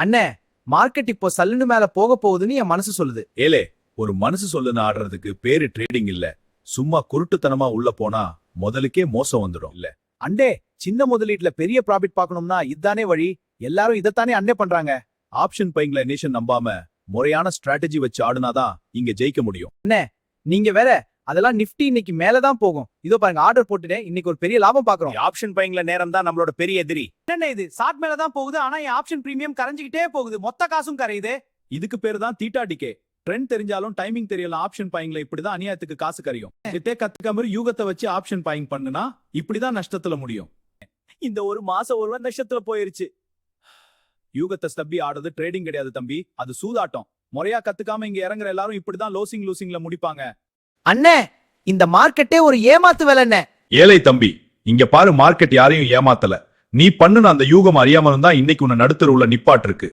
அண்ணே, மார்க்கெட் இப்போ சல்லுன்னு மேல போக போகுதுன்னு என் மனசு சொல்லுது. ஏலே, ஒரு மனசு சொல்லுன்னு ஆடுறதுக்கு பேரு ட்ரேடிங் இல்ல. சும்மா குருட்டுத்தனமா உள்ள போனா முதலுக்கே மோசம் வந்துடும் இல்ல. அண்டே, சின்ன முதலீட்டுல பெரிய ப்ராஃபிட் பார்க்கணும்னா இதானே வழி. எல்லாரும் இதத்தானே அண்ணே பண்றாங்க. ஆப்ஷன் பைங்ல நேஷன் நம்பாம முறையான ஸ்ட்ராட்டஜி வச்சு ஆடுனாதான் இங்க ஜெயிக்க முடியும். நீங்க வேற அதெல்லாம் நிஃப்டி இன்னைக்கு மேலதான் போகும். இதோ பாருங்க, ஆர்டர் போட்டுட்டேன். இன்னைக்கு ஒரு பெரிய லாபம் பாக்குறோம். ஆப்ஷன் பைங்ல நேரம் தான் நம்மளோட பெரிய எதிரி. என்ன இது, ஷார்ட் மேலதான் போகுது, ஆனா என் ஆப்ஷன் பிரீமியம் கரைஞ்சிக்கிட்டே போகுது. மொத்த காசும் கரையுது. இதுக்கு பேரு தான் தீட்டா டிகே. ட்ரெண்ட் தெரிஞ்சாலும் டைமிங் தெரியல. ஆப்ஷன் பாயிங்ல இப்படிதான் அநியாயத்துக்கு காசு கரையும். இதே கத்துக்காம யூகத்தை வச்சு ஆப்ஷன் பாயிங் பண்ணுனா இப்படிதான் நஷ்டத்துல முடியும். இந்த ஒரு மாசம் ஒரு நஷ்டத்துல போயிருச்சு. யூகத்தை ஸ்டப்பி ஆடுறது ட்ரேடிங் கிடையாது தம்பி, அது சூதாட்டம். முறையா கத்துக்காம இங்க இறங்குற எல்லாரும் இப்படிதான் லூசிங்ல முடிப்பாங்க. அண்ணே, இந்த மார்க்கெட்டே ஒரு ஏமாத்து வேலை. என்ன ஏழை தம்பி, இங்க பாரு, மார்க்கெட் யாரையும் ஏமாத்தல. நீ பண்ணுன அந்த யூகம் அறியாமலும் தான் இன்னைக்கு உன்னை நடுத்தர உள்ள நிப்பாட்டு இருக்கு.